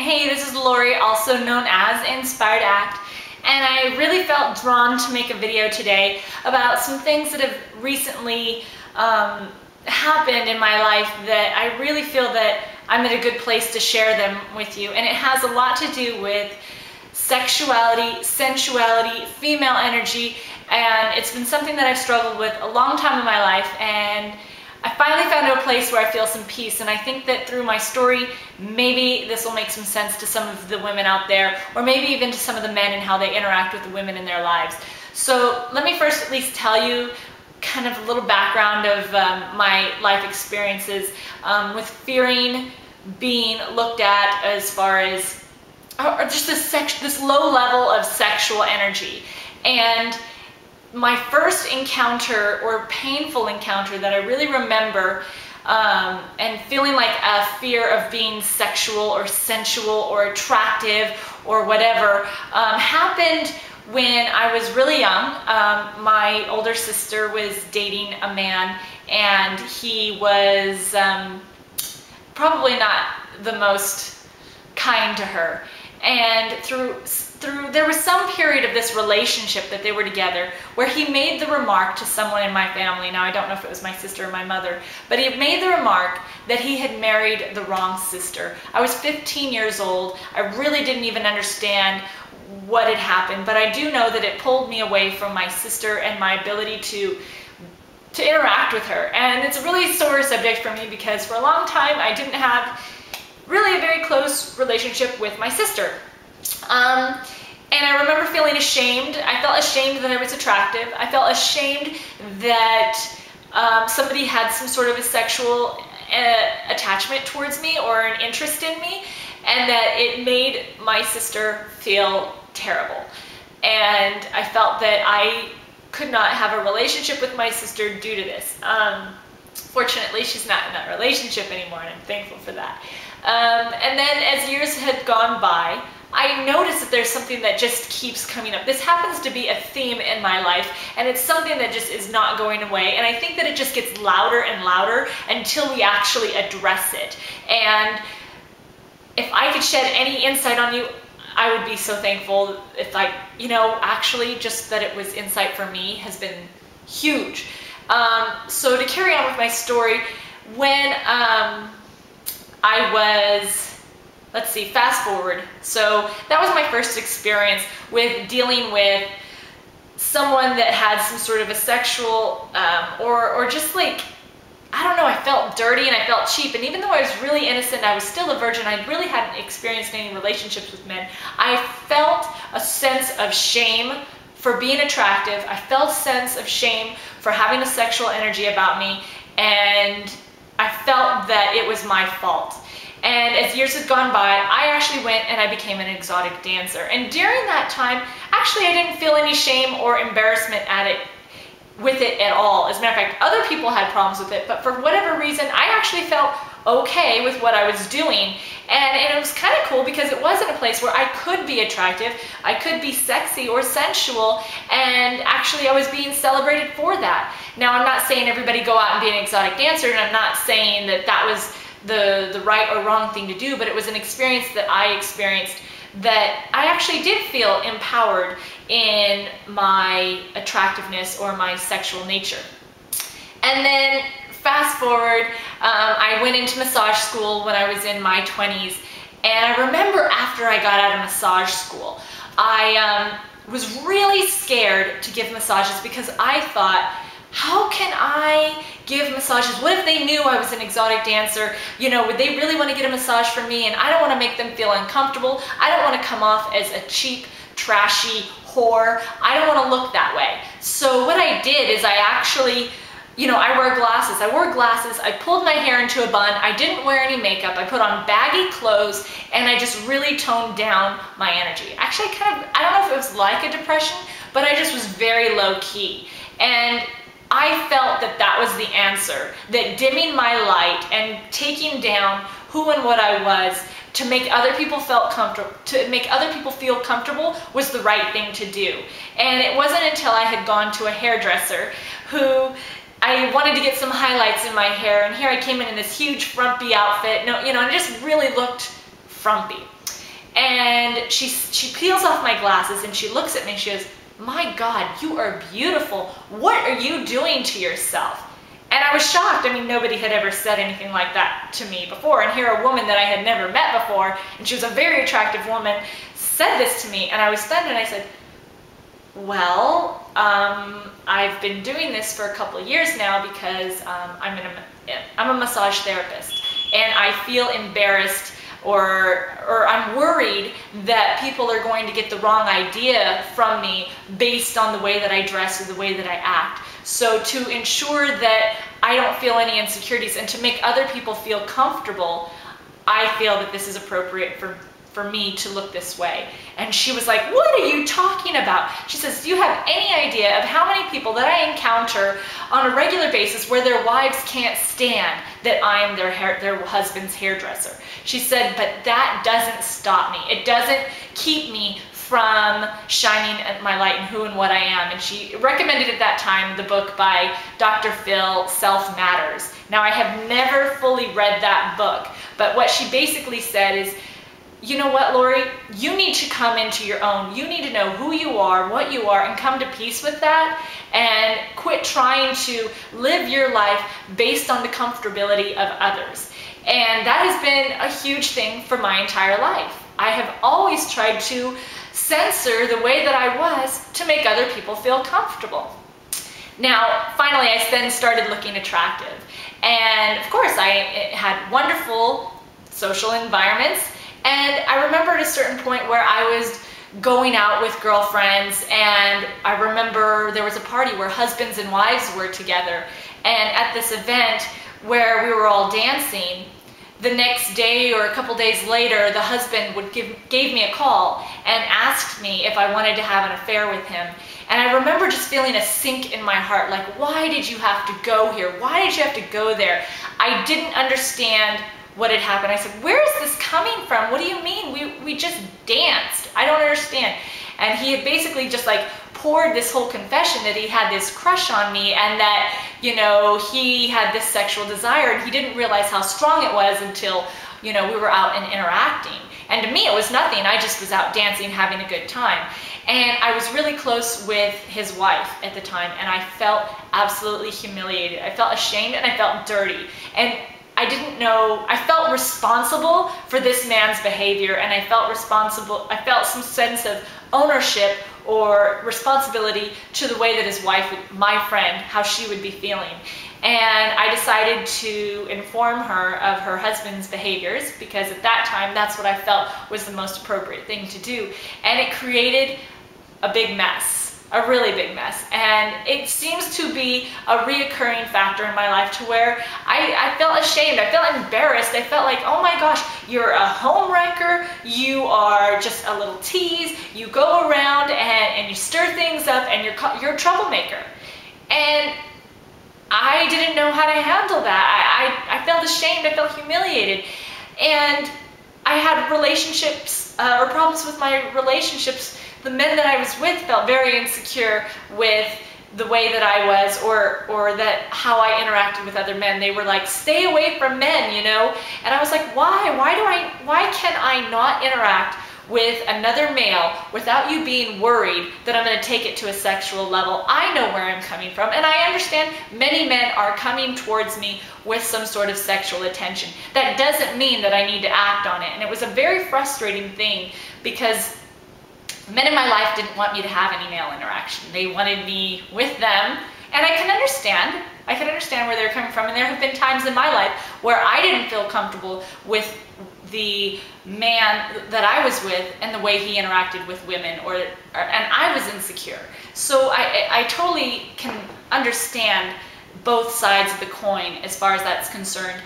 Hey, this is Lori, also known as Inspired Act, and I really felt drawn to make a video today about some things that have recently happened in my life that I really feel that I'm in a good place to share them with you. And it has a lot to do with sexuality, sensuality, female energy, and it's been something that I've struggled with a long time in my life, and I finally found a place where I feel some peace. And I think that through my story, maybe this will make some sense to some of the women out there, or maybe even to some of the men and how they interact with the women in their lives. So let me first at least tell you kind of a little background of my life experiences with fearing being looked at as far as or just this low level of sexual energy. And my first encounter, or painful encounter, that I really remember and feeling like a fear of being sexual or sensual or attractive or whatever happened when I was really young. My older sister was dating a man, and he was probably not the most kind to her. And there was some period of this relationship that they were together where he made the remark to someone in my family. Now, I don't know if it was my sister or my mother, but he made the remark that he had married the wrong sister. I was 15 years old. I really didn't even understand what had happened, but I do know that it pulled me away from my sister and my ability to interact with her. And it's a really sore subject for me because for a long time I didn't have really a very close relationship with my sister. And I remember feeling ashamed. I felt ashamed that I was attractive. I felt ashamed that somebody had some sort of a sexual attachment towards me or an interest in me, and that it made my sister feel terrible. And I felt that I could not have a relationship with my sister due to this. Fortunately, she's not in that relationship anymore, and I'm thankful for that. And then as years had gone by, I noticed that there's something that just keeps coming up. This happens to be a theme in my life, and it's something that just is not going away. And I think that it just gets louder and louder until we actually address it. And if I could shed any insight on you, I would be so thankful. If actually just that it was insight for me has been huge. So to carry on with my story, when I was, let's see, fast forward. So that was my first experience with dealing with someone that had some sort of a sexual, or just like, I don't know, I felt dirty and I felt cheap. And even though I was really innocent, I was still a virgin, I really hadn't experienced any relationships with men, I felt a sense of shame for being attractive. I felt a sense of shame for having a sexual energy about me, and I felt that it was my fault. And as years had gone by, I actually went and I became an exotic dancer. And during that time, actually I didn't feel any shame or embarrassment with it at all. As a matter of fact, other people had problems with it, but for whatever reason, I actually felt okay with what I was doing. And it was kind of cool because it wasn't a place where I could be attractive, I could be sexy or sensual, and actually I was being celebrated for that. Now, I'm not saying everybody go out and be an exotic dancer, and I'm not saying that that was the right or wrong thing to do, but it was an experience that I experienced that I actually did feel empowered in my attractiveness or my sexual nature. And then fast forward, I went into massage school when I was in my 20s, and I remember after I got out of massage school, I was really scared to give massages because I thought, how can I give massages? What if they knew I was an exotic dancer? You know, would they really want to get a massage from me? And I don't want to make them feel uncomfortable. I don't want to come off as a cheap, trashy whore. I don't want to look that way. So what I did is I actually, I wear glasses. I wore glasses. I pulled my hair into a bun. I didn't wear any makeup. I put on baggy clothes, and I just really toned down my energy. Actually, I don't know if it was like a depression, but I just was very low key. And I felt that that was the answer, that dimming my light and taking down who and what I was to make other people feel comfortable was the right thing to do. And it wasn't until I had gone to a hairdresser who I wanted to get some highlights in my hair, and here I came in this huge frumpy outfit, and it just really looked frumpy. And she peels off my glasses and she looks at me and she goes, "My God, you are beautiful. What are you doing to yourself?" And I was shocked. I mean, nobody had ever said anything like that to me before. And here a woman that I had never met before, and she was a very attractive woman, said this to me. And I was stunned, and I said, "Well, I've been doing this for a couple of years now because I'm a massage therapist, and I feel embarrassed or I'm worried that people are going to get the wrong idea from me based on the way that I dress or the way that I act. So to ensure that I don't feel any insecurities and to make other people feel comfortable, I feel that this is appropriate for me to look this way." And she was like, "What are you talking about?" She says, "Do you have any idea of how many people that I encounter on a regular basis where their wives can't stand that I am their husband's hairdresser?" She said, "But that doesn't stop me. It doesn't keep me from shining my light in who and what I am." And she recommended at that time the book by Dr. Phil, Self Matters. Now, I have never fully read that book, but what she basically said is, you know what, Lori, you need to come into your own. You need to know who you are, what you are, and come to peace with that, and quit trying to live your life based on the comfortability of others. And that has been a huge thing for my entire life. I have always tried to censor the way that I was to make other people feel comfortable. Now, finally, I then started looking attractive. And of course, I had wonderful social environments. And I remember at a certain point where I was going out with girlfriends, and I remember there was a party where husbands and wives were together. And at this event where we were all dancing, the next day or a couple days later, the husband gave me a call and asked me if I wanted to have an affair with him. And I remember just feeling a sink in my heart, like, why did you have to go here? Why did you have to go there? I didn't understand what had happened. I said, "Where is this coming from? What do you mean? We just danced. I don't understand." And he had basically just like poured this whole confession that he had this crush on me and that, you know, he had this sexual desire, and he didn't realize how strong it was until, you know, we were out and interacting. And to me, it was nothing. I just was out dancing, having a good time. And I was really close with his wife at the time, and I felt absolutely humiliated. I felt ashamed and I felt dirty. And I didn't know, I felt responsible for this man's behavior, and I felt some sense of ownership or responsibility to the way that his wife, my friend, how she would be feeling. And I decided to inform her of her husband's behaviors, because at that time, that's what I felt was the most appropriate thing to do. And it created a big mess. A really big mess. And it seems to be a reoccurring factor in my life to where I felt ashamed, I felt embarrassed, I felt like, oh my gosh, you're a home wrecker, you are just a little tease, you go around and you stir things up, and you're a troublemaker. And I didn't know how to handle that. I felt ashamed, I felt humiliated. And I had relationships, or problems with my relationships. The men that I was with felt very insecure with the way that I was, or that how I interacted with other men. They were like, "Stay away from men," you know? And I was like, why? Why can I not interact with another male without you being worried that I'm going to take it to a sexual level? I know where I'm coming from, and I understand many men are coming towards me with some sort of sexual attention. That doesn't mean that I need to act on it. And it was a very frustrating thing, because men in my life didn't want me to have any male interaction. They wanted me with them, and I can understand. I can understand where they're coming from, and there have been times in my life where I didn't feel comfortable with the man that I was with and the way he interacted with women, and I was insecure. So I totally can understand both sides of the coin as far as that's concerned.